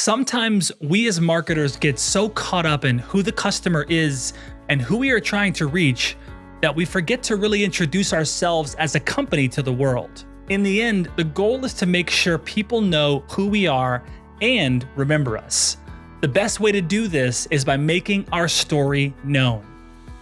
Sometimes we as marketers get so caught up in who the customer is and who we are trying to reach that we forget to really introduce ourselves as a company to the world. In the end, the goal is to make sure people know who we are and remember us. The best way to do this is by making our story known.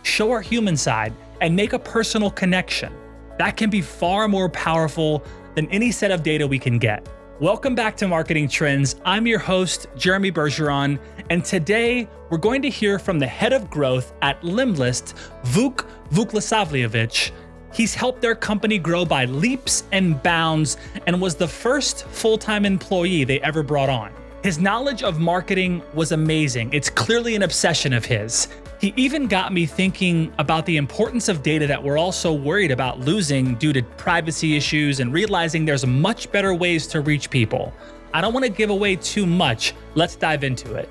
Show our human side and make a personal connection. That can be far more powerful than any set of data we can get. Welcome back to Marketing Trends. I'm your host, Jeremy Bergeron, and today we're going to hear from the head of growth at Lemlist, Vuk Vukosavljevic. He's helped their company grow by leaps and bounds and was the first full-time employee they ever brought on. His knowledge of marketing was amazing. It's clearly an obsession of his. He even got me thinking about the importance of data that we're all so worried about losing due to privacy issues and realizing there's much better ways to reach people. I don't want to give away too much. Let's dive into it.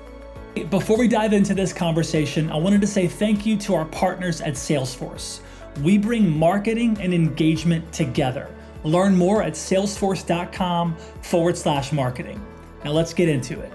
Before we dive into this conversation, I wanted to say thank you to our partners at Salesforce. We bring marketing and engagement together. Learn more at salesforce.com/marketing. Now let's get into it.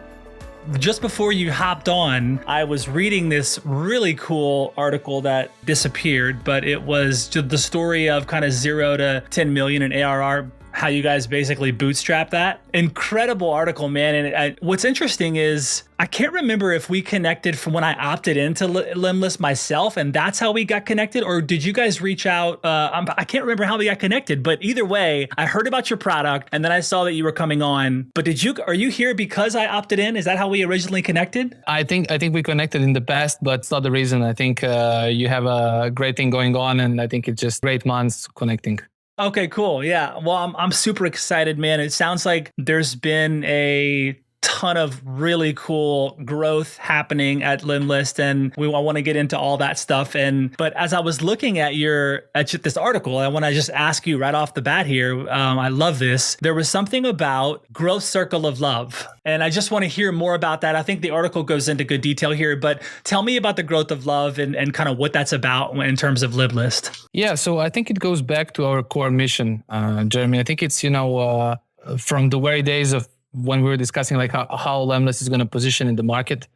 Just before you hopped on, I was reading this really cool article that disappeared, but it was the story of kind of 0 to 10 million in ARR, how you guys basically bootstrap that. Incredible article, man. And what's interesting is I can't remember if we connected from when I opted into Lemlist myself and that's how we got connected, or did you guys reach out? I can't remember how we got connected, but either way, I heard about your product and then I saw that you were coming on. But are you here because I opted in? Is that how we originally connected? I think we connected in the past, but it's not the reason. I think you have a great thing going on, and I think it's just great months connecting. Okay, cool. Yeah. Well, I'm super excited, man. It sounds like there's been a ton of really cool growth happening at Lemlist, and I want to get into all that stuff. But as I was looking at this article, I want to just ask you right off the bat here. I love this. There was something about growth circle of love, and I just want to hear more about that. I think the article goes into good detail here, but tell me about the growth of love and kind of what that's about in terms of Lemlist. Yeah, so I think it goes back to our core mission, Jeremy. I think it's from the very days of when we were discussing like how Lemlist is going to position in the market,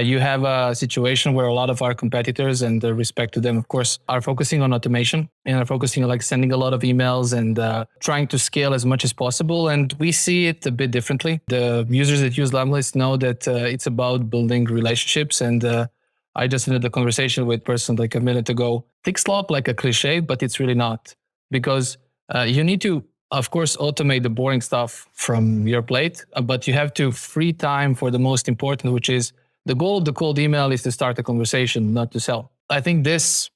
you have a situation where a lot of our competitors, and the respect to them, of course, are focusing on automation and are focusing on like sending a lot of emails and trying to scale as much as possible. And we see it a bit differently. The users that use Lemlist know that it's about building relationships. And I just ended the conversation with a person like a minute ago. Takes a lot like a cliche, but it's really not, because you need to, of course, automate the boring stuff from your plate, but you have to free time for the most important, which is the goal of the cold email is to start a conversation, not to sell. I think this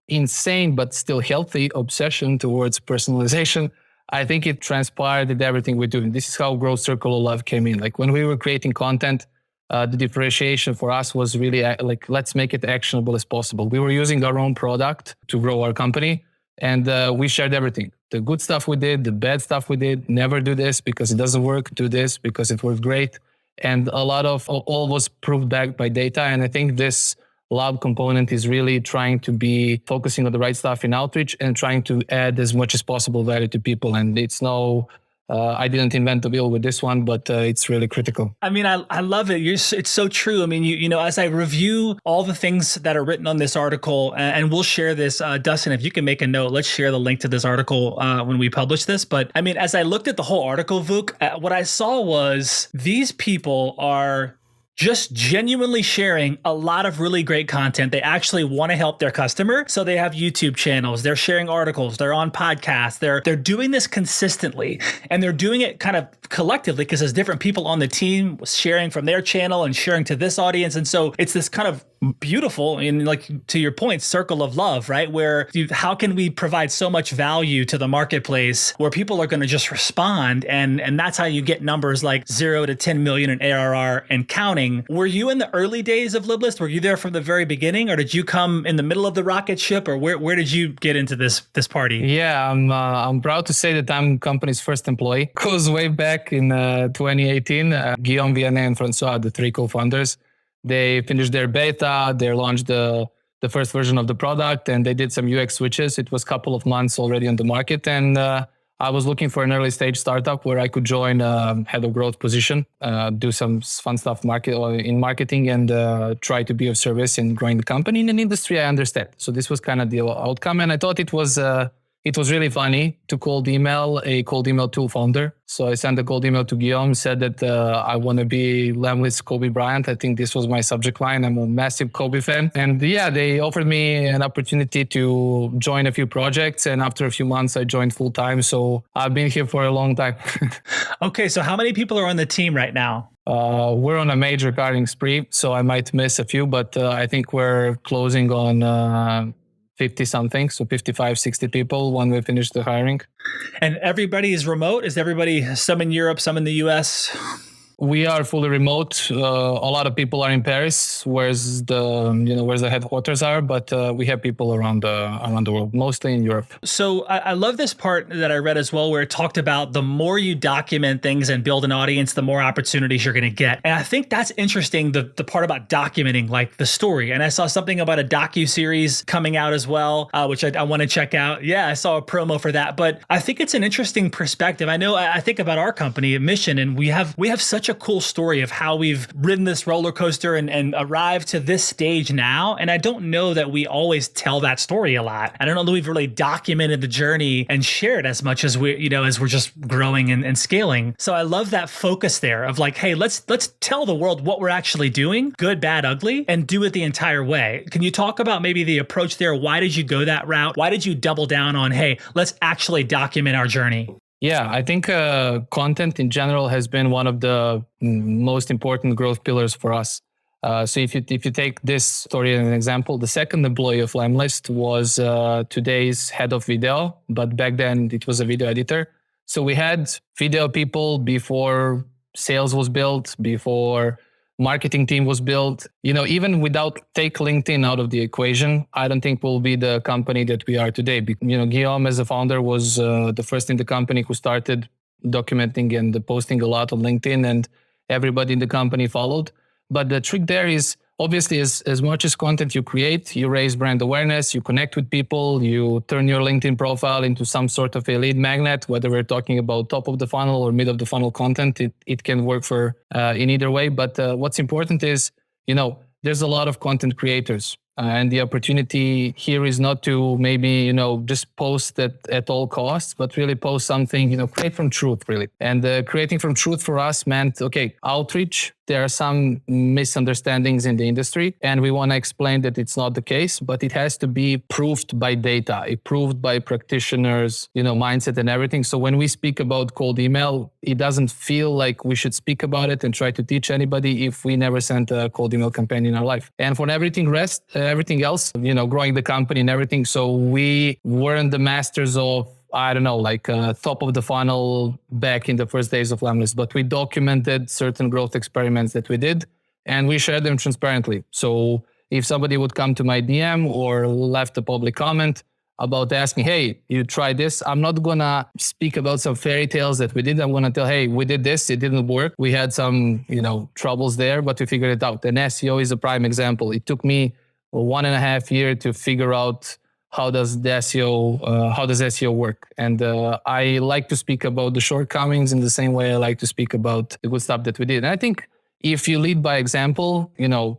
insane but still healthy obsession towards personalization, I think it transpired in everything we do. And this is how Growth Circle of Love came in. Like when we were creating content, the differentiation for us was really like, let's make it actionable as possible. We were using our own product to grow our company, and we shared everything. The good stuff we did, the bad stuff we did, never do this because it doesn't work, do this because it worked great. And a lot of all was proved back by data. And I think this lab component is really trying to be focusing on the right stuff in outreach and trying to add as much as possible value to people. And it's I didn't invent the wheel with this one, but it's really critical. I mean, I love it. It's so true. I mean, as I review all the things that are written on this article, and we'll share this, Dustin, if you can make a note, let's share the link to this article when we publish this. But I mean, as I looked at the whole article, Vuk, what I saw was these people are just genuinely sharing a lot of really great content. They actually want to help their customer. So they have YouTube channels, they're sharing articles, they're on podcasts, they're doing this consistently, and they're doing it kind of collectively because there's different people on the team sharing from their channel and sharing to this audience. And so it's this kind of beautiful, and like to your point, circle of love, right? Where how can we provide so much value to the marketplace where people are going to just respond, and that's how you get numbers like 0 to 10 million in ARR and counting. Were you in the early days of Lemlist? Were you there from the very beginning, or did you come in the middle of the rocket ship, or where did you get into this party? Yeah, I'm proud to say that I'm company's first employee. It goes way back in 2018. Guillaume, Vianney, and Francois, the three co-founders, they finished their beta, they launched the first version of the product, and they did some UX switches. It was a couple of months already on the market, and I was looking for an early stage startup where I could join head of growth position, do some fun stuff in marketing, and try to be of service in growing the company in an industry I understand. So this was kind of the outcome, and I thought it was really funny to cold email a cold email tool founder. So I sent a cold email to Guillaume, said that I want to be Lemlist Kobe Bryant. I think this was my subject line. I'm a massive Kobe fan. And yeah, they offered me an opportunity to join a few projects. And after a few months, I joined full time. So I've been here for a long time. Okay, so how many people are on the team right now? We're on a major hiring spree, so I might miss a few, but I think we're closing on 50 something, so 55, 60 people when we finish the hiring. And everybody is remote? Is everybody some in Europe, some in the US? We are fully remote. A lot of people are in Paris, where the headquarters are, but we have people around the world, mostly in Europe. So I love this part that I read as well, where it talked about the more you document things and build an audience, the more opportunities you're going to get. And I think that's interesting, the part about documenting, like the story. And I saw something about a docu-series coming out as well, which I want to check out. Yeah, I saw a promo for that. But I think it's an interesting perspective. I think about our company, Mission, and we have such a cool story of how we've ridden this roller coaster and arrived to this stage now. And I don't know that we always tell that story a lot. I don't know that we've really documented the journey and shared as much as as we're just growing and scaling. So I love that focus there of like, hey, let's tell the world what we're actually doing, good, bad, ugly, and do it the entire way. Can you talk about maybe the approach there? Why did you go that route? Why did you double down on, hey, let's actually document our journey? Yeah, I think content in general has been one of the most important growth pillars for us. So if you take this story as an example, the second employee of Lemlist was today's head of video, but back then it was a video editor. So we had video people before sales was built, before marketing team was built. Even without take LinkedIn out of the equation, I don't think we'll be the company that we are today. Guillaume as a founder was the first in the company who started documenting and posting a lot on LinkedIn, and everybody in the company followed. But the trick there is obviously as much as content you create, you raise brand awareness, you connect with people, you turn your LinkedIn profile into some sort of a lead magnet, whether we're talking about top of the funnel or mid of the funnel content, it can work for in either way. But what's important is, there's a lot of content creators. And the opportunity here is not to maybe, just post at all costs, but really post something, create from truth, really. And creating from truth for us meant, outreach. There are some misunderstandings in the industry, and we want to explain that it's not the case, but it has to be proved by data, proved by practitioners, mindset and everything. So when we speak about cold email, it doesn't feel like we should speak about it and try to teach anybody if we never sent a cold email campaign in our life. And for everything else, growing the company and everything. So we weren't the masters of, top of the funnel back in the first days of Lemlist, but we documented certain growth experiments that we did and we shared them transparently. So if somebody would come to my DM or left a public comment about asking, hey, you tried this, I'm not gonna speak about some fairy tales that we did. I'm gonna tell, hey, we did this, it didn't work. We had some, troubles there, but we figured it out. And SEO is a prime example. It took me 1.5 years to figure out how does SEO work. And I like to speak about the shortcomings in the same way I like to speak about the good stuff that we did. And I think if you lead by example,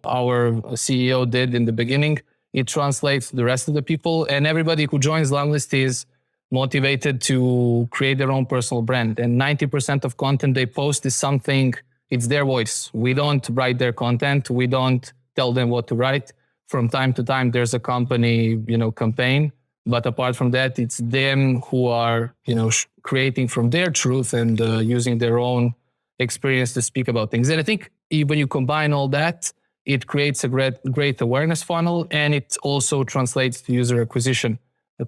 our CEO did in the beginning, it translates to the rest of the people, and everybody who joins Lemlist is motivated to create their own personal brand. And 90% of content they post is something, it's their voice. We don't write their content. We don't tell them what to write. From time to time, there's a company, campaign. But apart from that, it's them who are, creating from their truth and using their own experience to speak about things. And I think when you combine all that, it creates a great awareness funnel, and it also translates to user acquisition,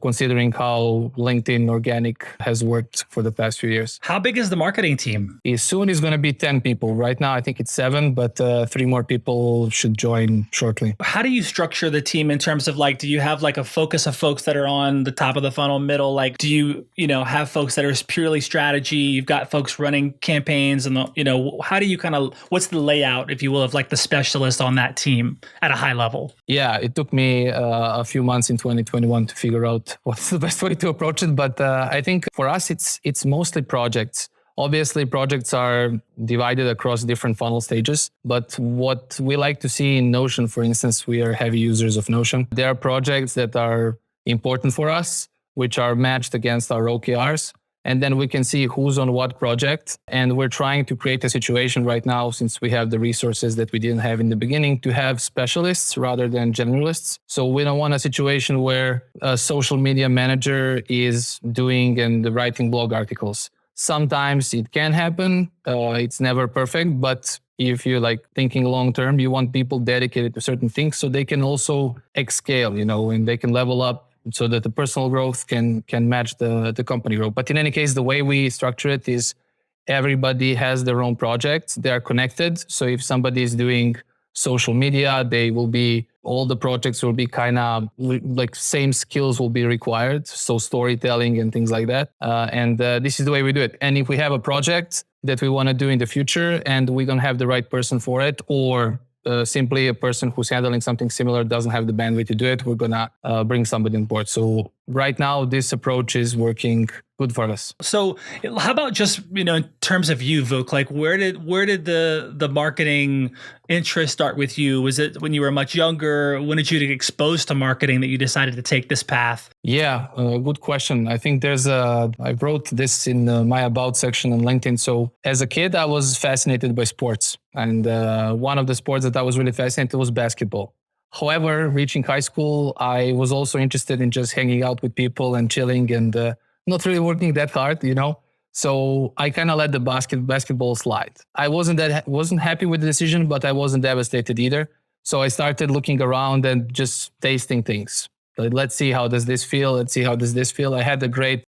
considering how LinkedIn organic has worked for the past few years. How big is the marketing team? Soon it's going to be 10 people. Right now, I think it's 7, but 3 more people should join shortly. How do you structure the team in terms of do you have a focus of folks that are on the top of the funnel, middle? Do you, have folks that are purely strategy? You've got folks running campaigns and, how do you what's the layout, if you will, of the specialist on that team at a high level? Yeah, it took me a few months in 2021 to figure out what's the best way to approach it. But I think for us, it's mostly projects. Obviously, projects are divided across different funnel stages. But what we like to see in Notion, for instance, we are heavy users of Notion. There are projects that are important for us, which are matched against our OKRs. And then we can see who's on what project. And we're trying to create a situation right now, since we have the resources that we didn't have in the beginning, to have specialists rather than generalists. So we don't want a situation where a social media manager is doing and writing blog articles. Sometimes it can happen. It's never perfect. But if you're like thinking long term, you want people dedicated to certain things so they can also scale, and they can level up, so that the personal growth can match the company growth. But in any case, the way we structure it is everybody has their own projects. They are connected. So if somebody is doing social media, all the projects will be kind of like same skills will be required. So storytelling and things like that. And this is the way we do it. And if we have a project that we want to do in the future and we don't have the right person for it, or simply a person who's handling something similar doesn't have the bandwidth to do it, we're going to bring somebody on board. So right now, this approach is working good for us. So how about just, in terms of you, Vuk, like where did the marketing interest start with you? Was it when you were much younger? When did you get exposed to marketing that you decided to take this path? Yeah, good question. I think I wrote this in my about section on LinkedIn. So as a kid, I was fascinated by sports. And one of the sports that I was really fascinated was basketball. However, reaching high school, I was also interested in just hanging out with people and chilling and not really working that hard, So I kind of let the basketball slide. I wasn't happy with the decision, but I wasn't devastated either. So I started looking around and just tasting things. Let's see how does this feel. Let's see how does this feel. I had a great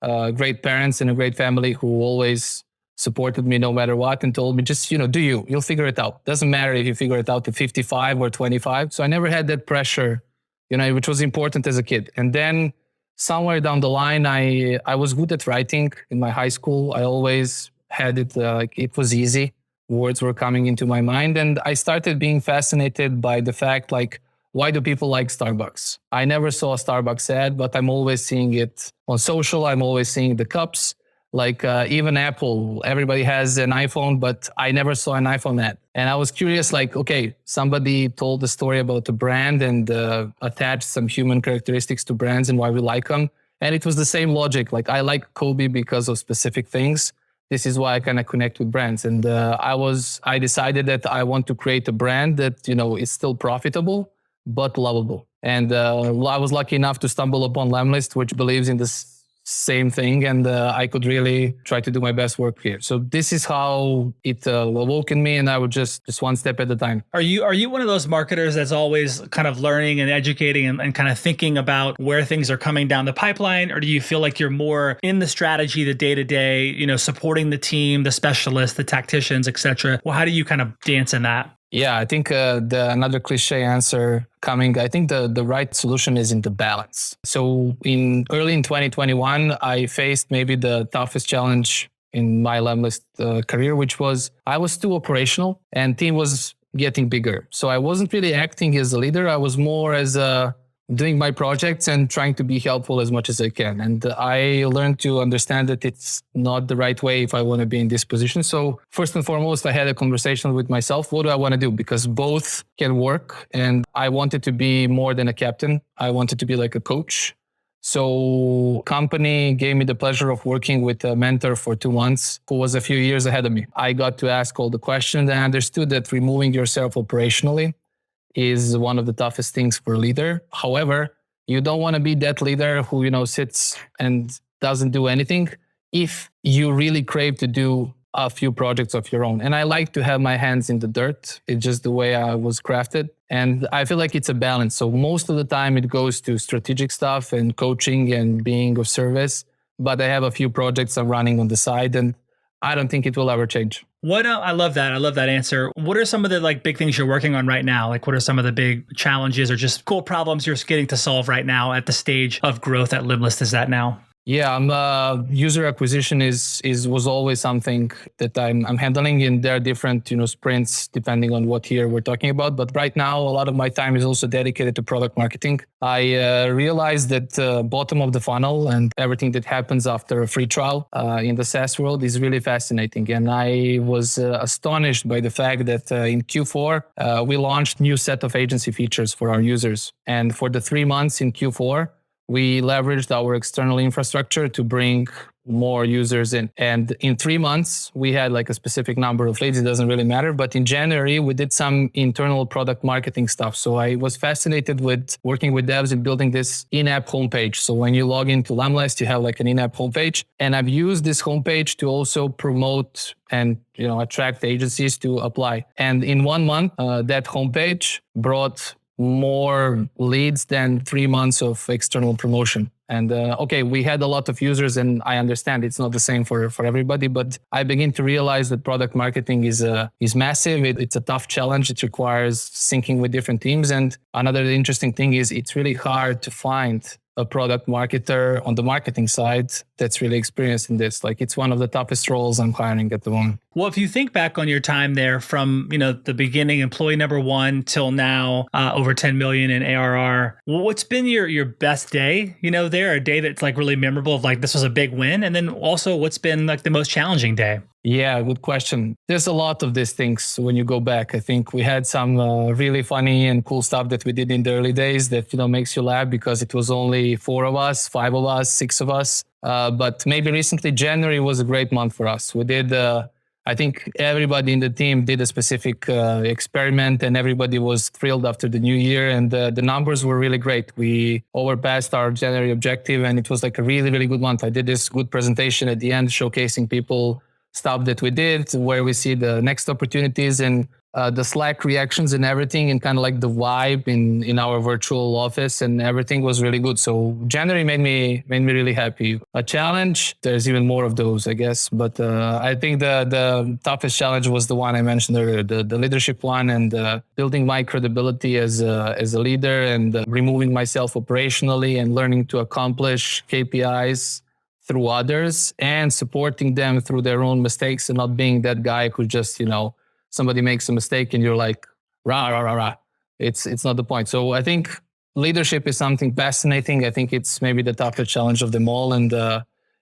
parents and a great family who always supported me no matter what and told me, just, you'll figure it out. Doesn't matter if you figure it out at 55 or 25. So I never had that pressure, which was important as a kid. And then somewhere down the line, I was good at writing in my high school. I always had it, it was easy. Words were coming into my mind. And I started being fascinated by the fact, why do people like Starbucks? I never saw a Starbucks ad, but I'm always seeing it on social. I'm always seeing the cups. Even Apple, everybody has an iPhone, but I never saw an iPhone ad. And I was curious, okay, somebody told a story about a brand and attached some human characteristics to brands and why we like them. And it was the same logic. I like Kobe because of specific things. This is why I kind of connect with brands. And I decided that I want to create a brand that, is still profitable, but lovable. And I was lucky enough to stumble upon Lemlist, which believes in this same thing, and I could really try to do my best work here. So this is how it awoke in me, and I would just one step at a time. Are you one of those marketers that's always kind of learning and educating and kind of thinking about where things are coming down the pipeline, or do you feel like you're more in the strategy, the day-to-day, supporting the team, the specialists, the tacticians, etc.? Well, how do you kind of dance in that? Yeah, I think another cliche answer coming, I think the right solution is in the balance. So early in 2021, I faced maybe the toughest challenge in my Lemlist career, which was I was too operational and team was getting bigger. So I wasn't really acting as a leader. I was more as doing my projects and trying to be helpful as much as I can. And I learned to understand that it's not the right way if I want to be in this position. So first and foremost, I had a conversation with myself. What do I want to do? Because both can work. And I wanted to be more than a captain. I wanted to be like a coach. So company gave me the pleasure of working with a mentor for 2 months who was a few years ahead of me. I got to ask all the questions and I understood that removing yourself operationally is one of the toughest things for a leader. However, you don't want to be that leader who, sits and doesn't do anything if you really crave to do a few projects of your own. And I like to have my hands in the dirt. It's just the way I was crafted. And I feel like it's a balance. So most of the time it goes to strategic stuff and coaching and being of service. But I have a few projects I'm running on the side and I don't think it will ever change. I love that. I love that answer. What are some of the big things you're working on right now? What are some of the big challenges or just cool problems you're getting to solve right now at the stage of growth that Lemlist is at now? Yeah, user acquisition was always something that I'm handling, and there are different sprints depending on what year we're talking about. But right now, a lot of my time is also dedicated to product marketing. I realized that bottom of the funnel and everything that happens after a free trial in the SaaS world is really fascinating, and I was astonished by the fact that in Q4 we launched new set of agency features for our users, and for the 3 months in Q4. We leveraged our external infrastructure to bring more users in. And in 3 months, we had like a specific number of leads. It doesn't really matter. But in January, we did some internal product marketing stuff. So I was fascinated with working with devs and building this in-app homepage. So when you log into Lemlist, you have like an in-app homepage. And I've used this homepage to also promote and attract agencies to apply. And in 1 month, that homepage brought more leads than 3 months of external promotion. And okay, we had a lot of users, and I understand it's not the same for everybody, but I begin to realize that product marketing is massive. It's a tough challenge. It requires syncing with different teams. And another interesting thing is it's really hard to find a product marketer on the marketing side that's really experienced in this. Like, it's one of the toughest roles I'm hiring at the moment. Well, if you think back on your time there from, the beginning, employee number 1 till now, over 10 million in ARR, what's been your best day, there, a day that's like really memorable of like, this was a big win? And then also what's been like the most challenging day? Yeah, good question. There's a lot of these things when you go back. I think we had some really funny and cool stuff that we did in the early days that, makes you laugh because it was only 4 of us, 5 of us, 6 of us. But maybe recently, January was a great month for us. We did, I think everybody in the team did a specific experiment, and everybody was thrilled after the new year. And the numbers were really great. We overpassed our January objective, and it was like a really, really good month. I did this good presentation at the end, showcasing people stuff that we did, where we see the next opportunities, and the Slack reactions and everything, and kind of like the vibe in our virtual office, and everything was really good. So January made me really happy. A challenge, there's even more of those, I guess. But I think the toughest challenge was the one I mentioned earlier, the leadership one, and building my credibility as a leader, and removing myself operationally and learning to accomplish KPIs through others and supporting them through their own mistakes, and not being that guy who just, somebody makes a mistake and you're like, rah, rah, rah, rah. It's not the point. So I think leadership is something fascinating. I think it's maybe the toughest challenge of them all. And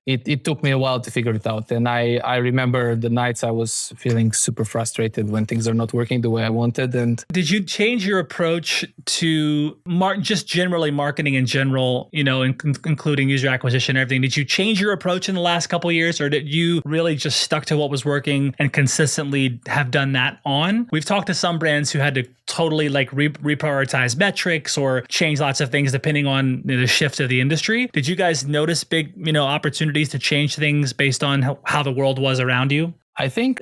it took me a while to figure it out. And I remember the nights I was feeling super frustrated when things are not working the way I wanted. And did you change your approach to just generally marketing in general, including user acquisition and everything? Did you change your approach in the last couple of years, or did you really just stuck to what was working and consistently have done that on? We've talked to some brands who had to totally like reprioritize metrics or change lots of things depending on the shift of the industry. Did you guys notice big, opportunities to change things based on how the world was around you? I think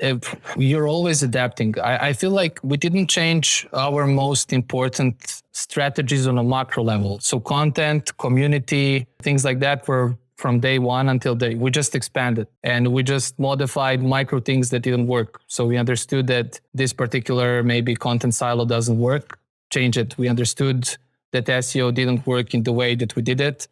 you're always adapting. I feel like we didn't change our most important strategies on a macro level. So content, community, things like that were from day one until we just expanded, and we just modified micro things that didn't work. So we understood that this particular maybe content silo doesn't work, change it. We understood that SEO didn't work in the way that we did it.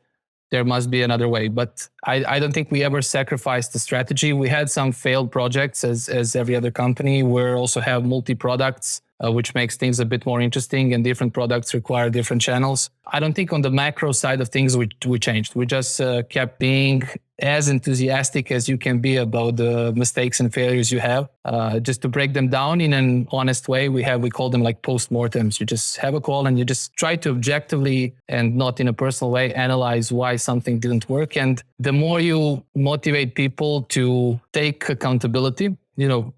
There must be another way. But I don't think we ever sacrificed the strategy. We had some failed projects as every other company. We also have multi-products, which makes things a bit more interesting, and different products require different channels. I don't think on the macro side of things we changed. We just kept being as enthusiastic as you can be about the mistakes and failures you have, just to break them down in an honest way. We call them like post-mortems. You just have a call and you just try to objectively and not in a personal way analyze why something didn't work. And the more you motivate people to take accountability,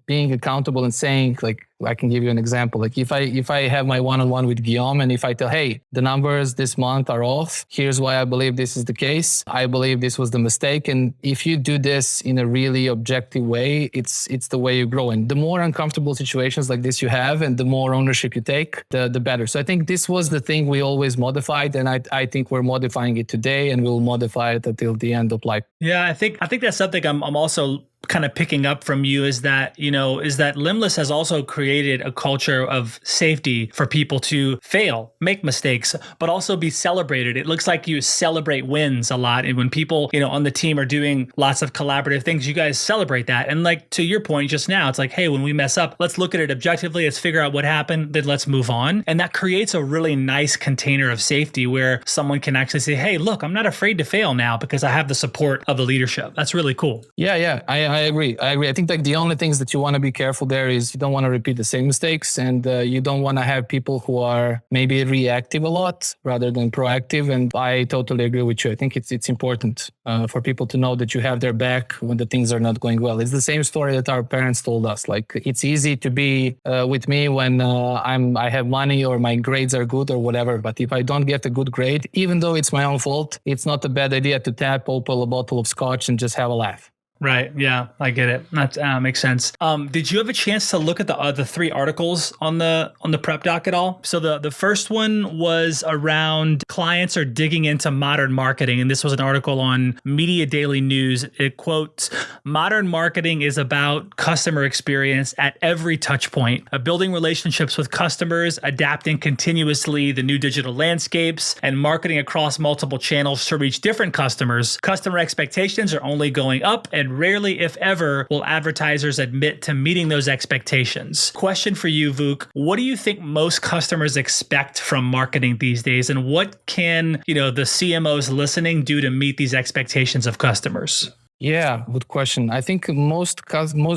being accountable and saying, like, I can give you an example. Like if I have my one-on-one with Guillaume, and if I tell, hey, the numbers this month are off, here's why I believe this is the case. I believe this was the mistake. And if you do this in a really objective way, it's the way you grow. And the more uncomfortable situations like this you have, and the more ownership you take, the better. So I think this was the thing we always modified. And I think we're modifying it today, and we'll modify it until the end of life. Yeah, I think that's something I'm also kind of picking up from you is that, Lemlist has also created a culture of safety for people to fail, make mistakes, but also be celebrated. It looks like you celebrate wins a lot. And when people, on the team are doing lots of collaborative things, you guys celebrate that. And like to your point just now, it's like, hey, when we mess up, let's look at it objectively. Let's figure out what happened. Then let's move on. And that creates a really nice container of safety where someone can actually say, hey, look, I'm not afraid to fail now because I have the support of the leadership. That's really cool. Yeah. I agree. I think like the only things that you want to be careful there is you don't want to repeat the same mistakes, and you don't want to have people who are maybe reactive a lot rather than proactive. And I totally agree with you. I think it's important for people to know that you have their back when the things are not going well. It's the same story that our parents told us. Like it's easy to be with me when I have money or my grades are good or whatever. But if I don't get a good grade, even though it's my own fault, it's not a bad idea to open a bottle of scotch and just have a laugh. Right. Yeah, I get it. That makes sense. Did you have a chance to look at the 3 articles on the prep doc at all? So the first one was around clients are digging into modern marketing, and this was an article on Media Daily News. It quotes, "Modern marketing is about customer experience at every touch point, building relationships with customers, adapting continuously the new digital landscapes, and marketing across multiple channels to reach different customers. Customer expectations are only going up, and rarely, if ever, will advertisers admit to meeting those expectations." Question for you, Vuk. What do you think most customers expect from marketing these days? And what can, the CMOs listening do to meet these expectations of customers? Yeah, good question. I think most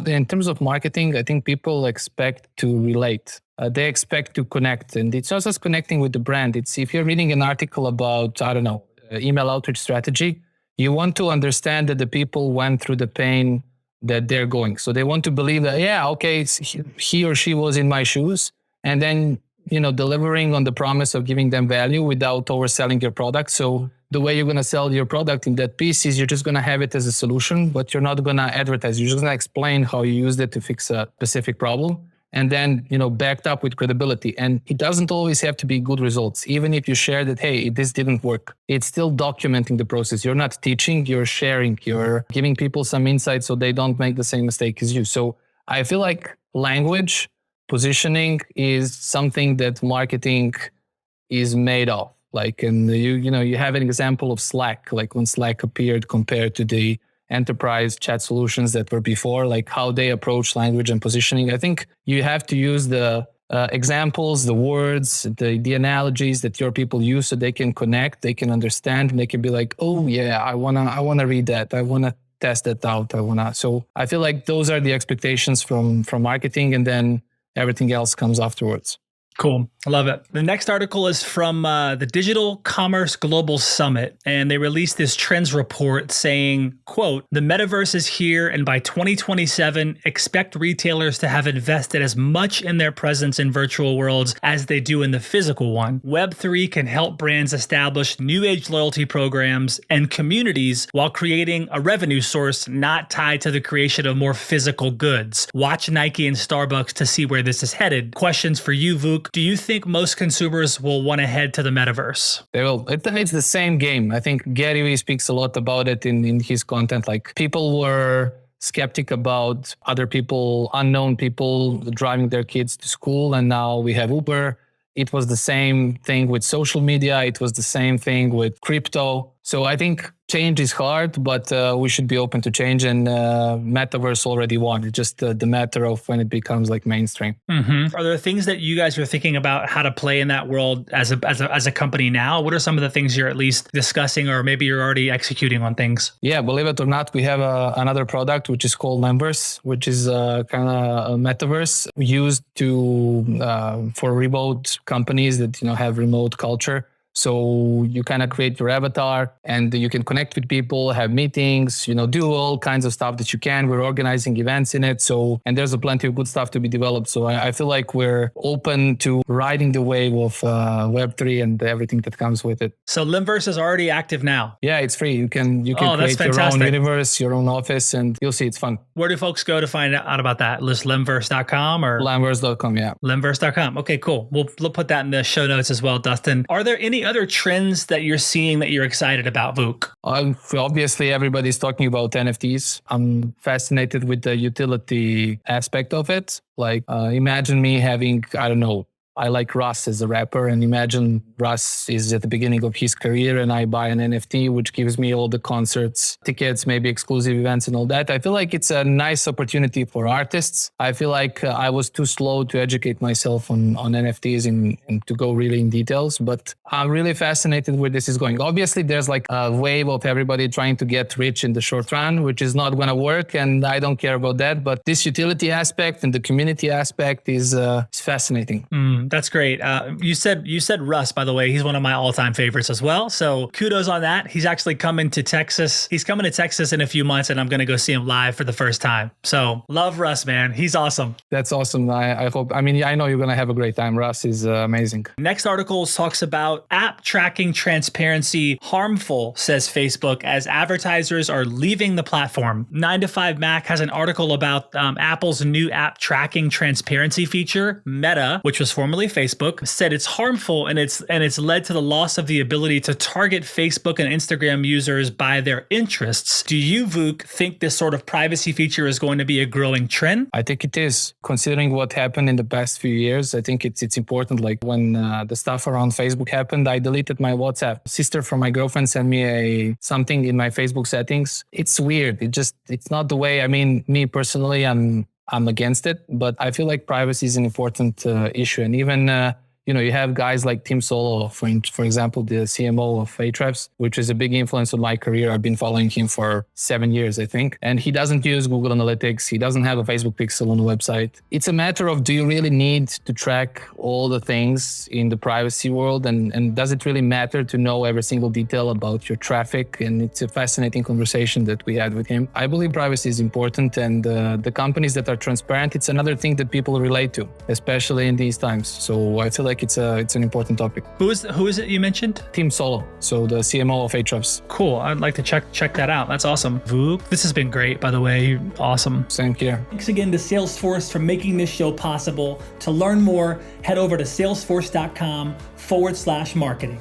in terms of marketing, I think people expect to relate. They expect to connect. And it's not just connecting with the brand. It's if you're reading an article about, email outreach strategy, you want to understand that the people went through the pain that they're going. So they want to believe that, he or she was in my shoes. And then, delivering on the promise of giving them value without overselling your product. So the way you're going to sell your product in that piece is you're just going to have it as a solution, but you're not going to advertise. You're just going to explain how you used it to fix a specific problem. And then, backed up with credibility. And it doesn't always have to be good results. Even if you share that, hey, this didn't work, it's still documenting the process. You're not teaching, you're sharing, you're giving people some insight so they don't make the same mistake as you. So I feel like language, positioning is something that marketing is made of. Like, and you have an example of Slack, like when Slack appeared compared to the enterprise chat solutions that were before, like how they approach language and positioning. I think you have to use the examples, the words, the analogies that your people use so they can connect, they can understand, and they can be like, oh yeah, I wanna read that. I wanna test that out. So I feel like those are the expectations from marketing, and then everything else comes afterwards. Cool. I love it. The next article is from the Digital Commerce Global Summit, and they released this trends report saying, quote, "The metaverse is here, and by 2027, expect retailers to have invested as much in their presence in virtual worlds as they do in the physical one. Web3 can help brands establish new age loyalty programs and communities while creating a revenue source not tied to the creation of more physical goods. Watch Nike and Starbucks to see where this is headed." Questions for you, Vuk. Do you think most consumers will want to head to the metaverse? They will. It's the same game. I think Gary Vee speaks a lot about it in his content. Like, people were skeptic about other people, unknown people driving their kids to school, and now we have Uber. It was the same thing with social media. It was the same thing with crypto. So I think change is hard, but we should be open to change, and metaverse already won. It's just the matter of when it becomes like mainstream. Mm-hmm. Are there things that you guys are thinking about how to play in that world as a company now? What are some of the things you're at least discussing, or maybe you're already executing on things? Yeah, believe it or not, we have another product which is called Lemlist, which is kind of a metaverse used for remote companies that have remote culture. So you kind of create your avatar and you can connect with people, have meetings, do all kinds of stuff that you can. We're organizing events in it. So, and there's plenty of good stuff to be developed. So I feel like we're open to riding the wave of Web3 and everything that comes with it. So Lemverse is already active now. Yeah, it's free. You can create your own universe, your own office, and you'll see it's fun. Where do folks go to find out about that? List lemverse.com or? Lemverse.com, yeah. Lemverse.com. Okay, cool. We'll put that in the show notes as well, Dustin. Are there any Any other trends that you're seeing that you're excited about, Vuk? Obviously, everybody's talking about NFTs. I'm fascinated with the utility aspect of it. Like, imagine me having, I don't know, I like Russ as a rapper, and imagine Russ is at the beginning of his career and I buy an NFT, which gives me all the concerts, tickets, maybe exclusive events and all that. I feel like it's a nice opportunity for artists. I feel like I was too slow to educate myself on NFTs and to go really in details, but I'm really fascinated where this is going. Obviously, there's like a wave of everybody trying to get rich in the short run, which is not going to work, and I don't care about that. But this utility aspect and the community aspect is fascinating. That's great. You said Russ, by the way. He's one of my all-time favorites as well. So kudos on that. He's actually coming to Texas. He's coming to Texas in a few months, and I'm going to go see him live for the first time. So love Russ, man. He's awesome. That's awesome. I hope. I mean, I know you're going to have a great time. Russ is amazing. Next article talks about app tracking transparency harmful, says Facebook, as advertisers are leaving the platform. 9to5Mac has an article about Apple's new app tracking transparency feature. Meta, which was formerly Facebook, said it's harmful and it's led to the loss of the ability to target Facebook and Instagram users by their interests. Do you, Vuk, think this sort of privacy feature is going to be a growing trend? I think it is. Considering what happened in the past few years, I think it's important. Like when the stuff around Facebook happened, I deleted my WhatsApp. Sister from my girlfriend sent me something in my Facebook settings. It's weird. It's not the way. I mean, me personally, I'm against it, but I feel like privacy is an important issue. And even, you have guys like Tim Solo, for example, the CMO of Ahrefs, which is a big influence on my career. I've been following him for 7 years, I think. And he doesn't use Google Analytics. He doesn't have a Facebook pixel on the website. It's a matter of, do you really need to track all the things in the privacy world? And does it really matter to know every single detail about your traffic? And it's a fascinating conversation that we had with him. I believe privacy is important, and the companies that are transparent, it's another thing that people relate to, especially in these times. So I feel like it's an important topic. Who is it you mentioned? Tim Solo, so the CMO of Ahrefs. Cool. I'd like to check that out. That's awesome. Vuk, this has been great, by the way. You're awesome. Same here. Thanks again to Salesforce for making this show possible. To learn more, head over to salesforce.com/marketing.